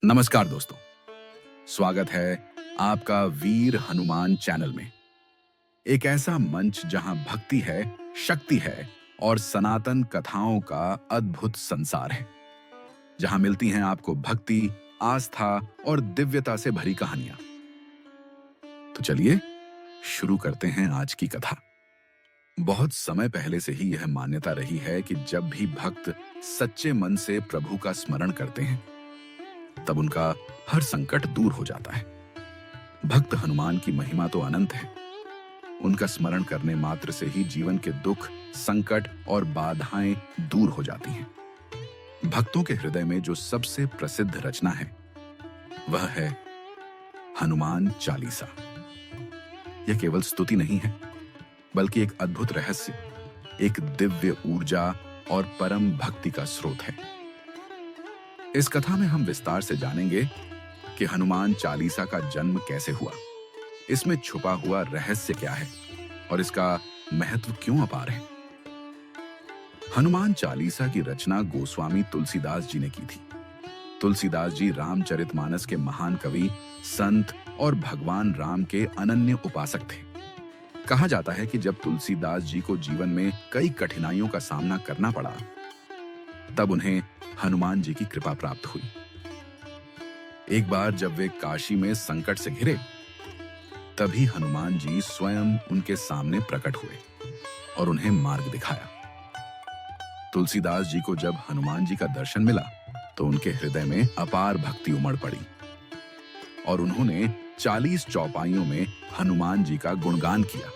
नमस्कार दोस्तों, स्वागत है आपका वीर हनुमान चैनल में। एक ऐसा मंच जहां भक्ति है, शक्ति है और सनातन कथाओं का अद्भुत संसार है। जहां मिलती हैं आपको भक्ति, आस्था और दिव्यता से भरी कहानियां। तो चलिए शुरू करते हैं आज की कथा। बहुत समय पहले से ही यह मान्यता रही है कि जब भी भक्त सच्चे मन से प्रभु का स्मरण करते हैं, तब उनका हर संकट दूर हो जाता है। भक्त हनुमान की महिमा तो अनंत है। उनका स्मरण करने मात्र से ही जीवन के दुख, संकट और बाधाएं दूर हो जाती हैं। भक्तों के हृदय में जो सबसे प्रसिद्ध रचना है, वह है हनुमान चालीसा। यह केवल स्तुति नहीं है, बल्कि एक अद्भुत रहस्य, एक दिव्य ऊर्जा और परम भक्ति का स्रोत है। इस कथा में हम विस्तार से जानेंगे कि हनुमान चालीसा का जन्म कैसे हुआ, इसमें छुपा हुआ रहस्य क्या है और इसका महत्व क्यों अपार है। हनुमान चालीसा की रचना गोस्वामी तुलसीदास जी ने की थी। तुलसीदास जी रामचरितमानस के महान कवि, संत और भगवान राम के अनन्य उपासक थे। कहा जाता है कि जब तुलसीदास जी को जीवन में कई कठिनाइयों का सामना करना पड़ा, तब उन्हें हनुमान जी की कृपा प्राप्त हुई। एक बार जब वे काशी में संकट से घिरे, तभी हनुमान जी स्वयं उनके सामने प्रकट हुए और उन्हें मार्ग दिखाया। तुलसीदास जी को जब हनुमान जी का दर्शन मिला, तो उनके हृदय में अपार भक्ति उमड़ पड़ी और उन्होंने 40 चौपाइयों में हनुमान जी का गुणगान किया।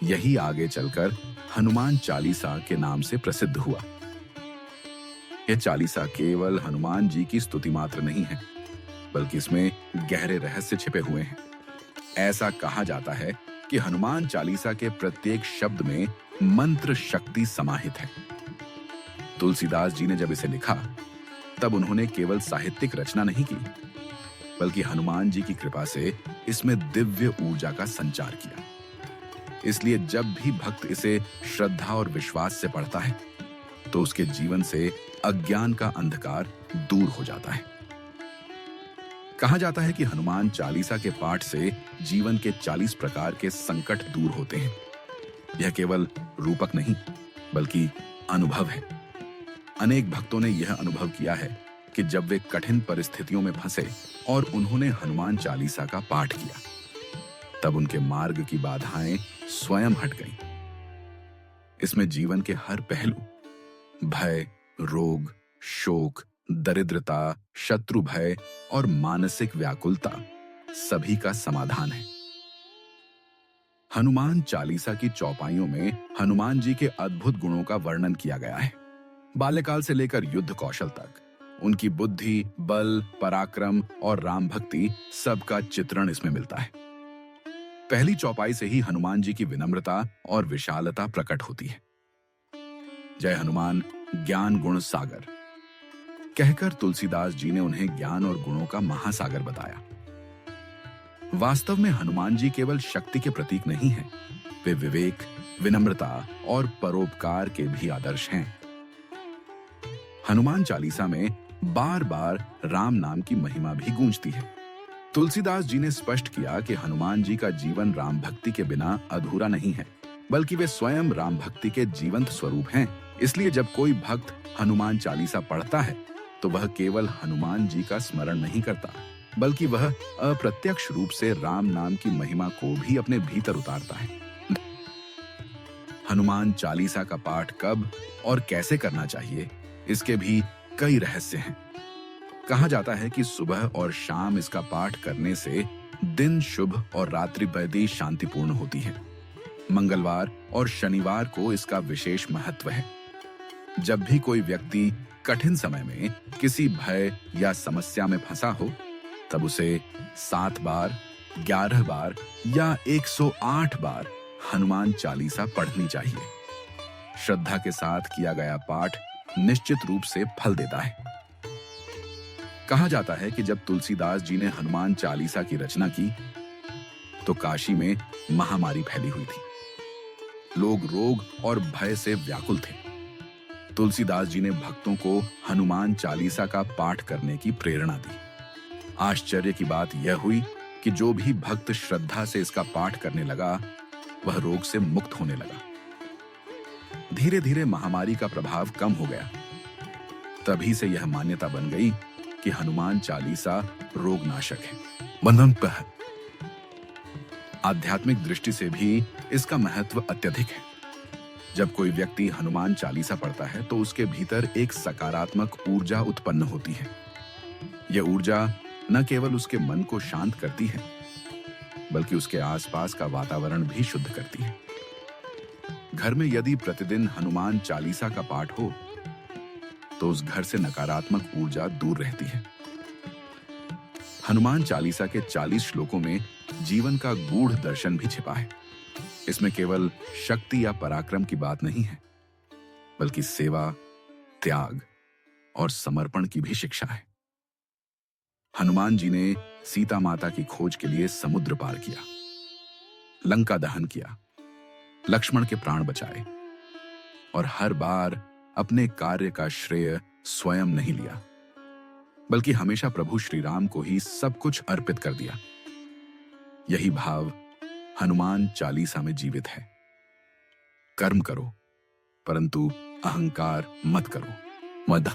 यही आगे चलकर हनुमान चालीसा के नाम से प्रसिद्ध हुआ। यह चालीसा केवल हनुमान जी की स्तुति मात्र नहीं है, बल्कि इसमें गहरे रहस्य छिपे हुए हैं। ऐसा कहा जाता है कि हनुमान चालीसा के प्रत्येक शब्द में मंत्र शक्ति समाहित है। तुलसीदास जी ने जब इसे लिखा, तब उन्होंने केवल साहित्यिक रचना नहीं की, बल्कि हनुमान जी की कृपा से इसमें दिव्य ऊर्जा का संचार किया। इसलिए जब भी भक्त इसे श्रद्धा और विश्वास से पढ़ता है, तो उसके जीवन से अज्ञान का अंधकार दूर हो जाता है। कहा जाता है कि हनुमान चालीसा के पाठ से जीवन के 40 प्रकार के संकट दूर होते हैं। यह केवल रूपक नहीं, बल्कि अनुभव है। अनेक भक्तों ने यह अनुभव किया है कि जब वे कठिन परिस्थितियों में फंसे और उन्होंने हनुमान चालीसा का पाठ किया, तब उनके मार्ग की बाधाएं स्वयं हट गईं। इसमें जीवन के हर पहलू, भय, रोग, शोक, दरिद्रता, शत्रु भय और मानसिक व्याकुलता, सभी का समाधान है। हनुमान चालीसा की चौपाइयों में हनुमान जी के अद्भुत गुणों का वर्णन किया गया है। बाल्यकाल से लेकर युद्ध कौशल तक उनकी बुद्धि, बल, पराक्रम और राम भक्ति, सबका चित्रण इसमें मिलता है। पहली चौपाई से ही हनुमान जी की विनम्रता और विशालता प्रकट होती है। जय हनुमान ज्ञान गुण सागर कहकर तुलसीदास जी ने उन्हें ज्ञान और गुणों का महासागर बताया। वास्तव में हनुमान जी केवल शक्ति के प्रतीक नहीं हैं, वे विवेक, विनम्रता और परोपकार के भी आदर्श हैं। हनुमान चालीसा में बार बार राम नाम की महिमा भी गूंजती है। तुलसीदास जी ने स्पष्ट किया कि हनुमान जी का जीवन राम भक्ति के बिना अधूरा नहीं है, बल्कि वे स्वयं राम भक्ति के जीवंत स्वरूप हैं। इसलिए जब कोई भक्त हनुमान चालीसा पढ़ता है, तो वह केवल हनुमान जी का स्मरण नहीं करता, बल्कि वह अप्रत्यक्ष रूप से राम नाम की महिमा को भी अपने भीतर उतारता है। हनुमान चालीसा का पाठ कब और कैसे करना चाहिए, इसके भी कई रहस्य हैं। कहा जाता है कि सुबह और शाम इसका पाठ करने से दिन शुभ और रात्रि वैदी शांतिपूर्ण होती है। मंगलवार और शनिवार को इसका विशेष महत्व है। जब भी कोई व्यक्ति कठिन समय में किसी भय या समस्या में फंसा हो, तब उसे 7 बार, 11 बार या 108 बार हनुमान चालीसा पढ़नी चाहिए। श्रद्धा के साथ किया गया पाठ निश्चित रूप से फल देता है। कहा जाता है कि जब तुलसीदास जी ने हनुमान चालीसा की रचना की, तो काशी में महामारी फैली हुई थी। लोग रोग और भय से व्याकुल थे। तुलसीदास जी ने भक्तों को हनुमान चालीसा का पाठ करने की प्रेरणा दी। आश्चर्य की बात यह हुई कि जो भी भक्त श्रद्धा से इसका पाठ करने लगा वह रोग से मुक्त होने लगा। धीरे धीरे महामारी का प्रभाव कम हो गया। तभी से यह मान्यता बन गई कि हनुमान चालीसा रोगनाशक है। बंधन पर आध्यात्मिक दृष्टि से भी इसका महत्व अत्यधिक है। जब कोई व्यक्ति हनुमान चालीसा पढ़ता है तो उसके भीतर एक सकारात्मक ऊर्जा उत्पन्न होती है। यह ऊर्जा न केवल उसके मन को शांत करती है बल्कि उसके आसपास का वातावरण भी शुद्ध करती है। घर में यदि प्रतिदिन हनुमान चालीसा का पाठ हो तो उस घर से नकारात्मक ऊर्जा दूर रहती है। हनुमान चालीसा के 40 श्लोकों में जीवन का गूढ़ दर्शन भी छिपा है। इसमें केवल शक्ति या पराक्रम की बात नहीं है बल्कि सेवा, त्याग और समर्पण की भी शिक्षा है। हनुमान जी ने सीता माता की खोज के लिए समुद्र पार किया, लंका दहन किया, लक्ष्मण के प्राण बचाए और हर बार अपने कार्य का श्रेय स्वयं नहीं लिया बल्कि हमेशा प्रभु श्री राम को ही सब कुछ अर्पित कर दिया। यही भाव हनुमान चालीसा में जीवित है। कर्म करो परंतु अहंकार मत करो। मद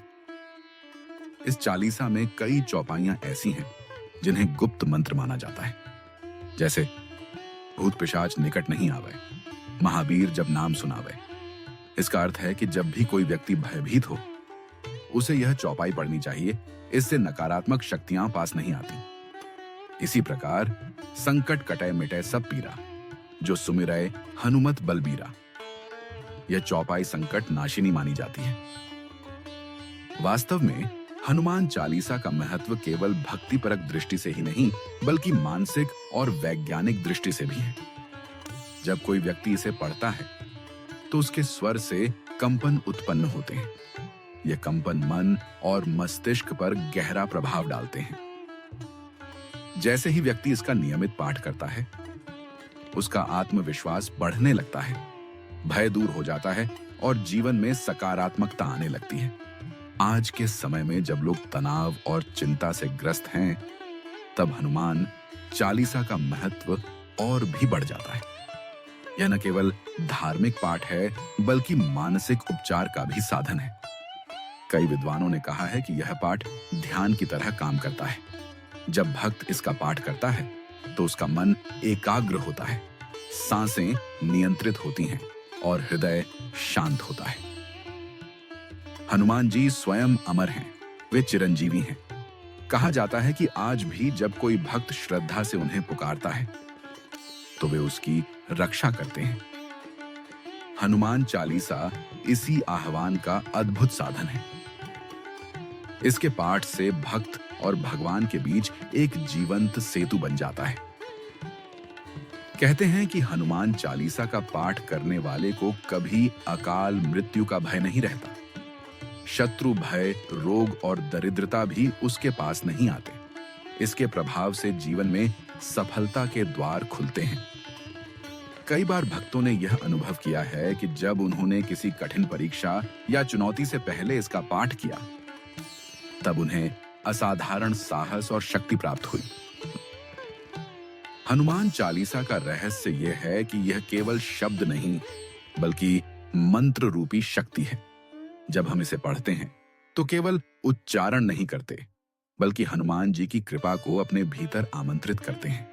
इस चालीसा में कई चौपाइयां ऐसी हैं जिन्हें गुप्त मंत्र माना जाता है, जैसे भूत पिशाच निकट नहीं आवे, महावीर जब नाम सुनावे। इसका अर्थ है कि जब भी कोई व्यक्ति भयभीत हो उसे यह चौपाई पढ़नी चाहिए, इससे नकारात्मक शक्तियां पास नहीं आती। इसी प्रकार संकट कटै मिटै सब पीरा, जो सुमिरै हनुमत बलबीरा। यह चौपाई संकट नाशिनी मानी जाती है। वास्तव में हनुमान चालीसा का महत्व केवल भक्तिपरक दृष्टि से ही नहीं बल्कि मानसिक और वैज्ञानिक दृष्टि से भी है। जब कोई व्यक्ति इसे पढ़ता है तो उसके स्वर से कंपन उत्पन्न होते हैं। यह कंपन मन और मस्तिष्क पर गहरा प्रभाव डालते हैं। जैसे ही व्यक्ति इसका नियमित पाठ करता है उसका आत्मविश्वास बढ़ने लगता है, भय दूर हो जाता है और जीवन में सकारात्मकता आने लगती है। आज के समय में जब लोग तनाव और चिंता से ग्रस्त हैं तब हनुमान चालीसा का महत्व और भी बढ़ जाता है। यह न केवल धार्मिक पाठ है बल्कि मानसिक उपचार का भी साधन है। कई विद्वानों ने कहा है कि यह पाठ ध्यान की तरह काम करता है। जब भक्त इसका पाठ करता है तो उसका मन एकाग्र होता है, सांसें नियंत्रित होती हैं और हृदय शांत होता है। हनुमान जी स्वयं अमर हैं, वे चिरंजीवी हैं। कहा जाता है कि आज भी जब कोई भक्त श्रद्धा से उन्हें पुकारता है तो वे उसकी रक्षा करते हैं। हनुमान चालीसा इसी आह्वान का अद्भुत साधन है। इसके पाठ से भक्त और भगवान के बीच एक जीवंत सेतु बन जाता है। कहते हैं कि हनुमान चालीसा का पाठ करने वाले को कभी अकाल मृत्यु का भय नहीं रहता। शत्रु भय, रोग और दरिद्रता भी उसके पास नहीं आते। इसके प्रभाव से जीवन में सफलता के द्वार खुलते हैं। कई बार भक्तों ने यह अनुभव किया है कि जब उन्होंने किसी कठिन परीक्षा या चुनौती से पहले इसका पाठ किया तब उन्हें असाधारण साहस और शक्ति प्राप्त हुई। हनुमान चालीसा का रहस्य यह है कि यह केवल शब्द नहीं बल्कि मंत्र रूपी शक्ति है। जब हम इसे पढ़ते हैं तो केवल उच्चारण नहीं करते बल्कि हनुमान जी की कृपा को अपने भीतर आमंत्रित करते हैं।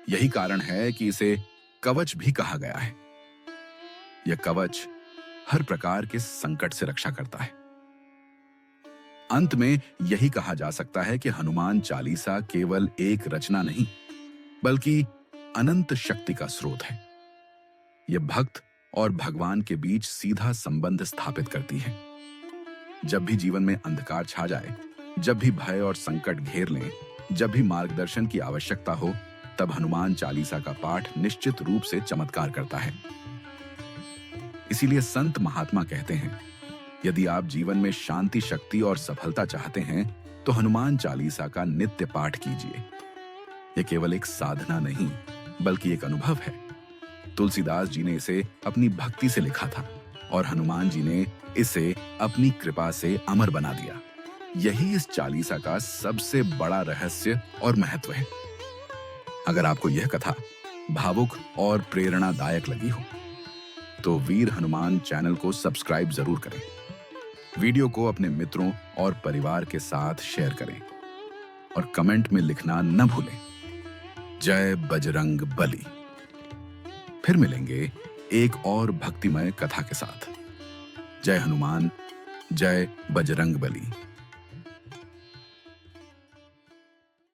यही कारण है कि इसे कवच भी कहा गया है। यह कवच हर प्रकार के संकट से रक्षा करता है। अंत में यही कहा जा सकता है कि हनुमान चालीसा केवल एक रचना नहीं बल्कि अनंत शक्ति का स्रोत है। यह भक्त और भगवान के बीच सीधा संबंध स्थापित करती है। जब भी जीवन में अंधकार छा जाए, जब भी भय और संकट घेर लें, जब भी मार्गदर्शन की आवश्यकता हो, तब हनुमान चालीसा का पाठ निश्चित रूप से चमत्कार करता है। इसीलिए संत महात्मा कहते हैं, यदि आप जीवन में शांति, शक्ति और सफलता चाहते हैं तो हनुमान चालीसा का नित्य पाठ कीजिए। यह केवल एक साधना नहीं बल्कि एक अनुभव है। तुलसीदास जी ने इसे अपनी भक्ति से लिखा था और हनुमान जी ने इसे अपनी कृपा से अमर बना दिया। यही इस चालीसा का सबसे बड़ा रहस्य और महत्व है। अगर आपको यह कथा भावुक और प्रेरणादायक लगी हो तो वीर हनुमान चैनल को सब्सक्राइब जरूर करें। वीडियो को अपने मित्रों और परिवार के साथ शेयर करें और कमेंट में लिखना न भूलें। जय बजरंग बली। फिर मिलेंगे एक और भक्तिमय कथा के साथ। जय हनुमान, जय बजरंग बली।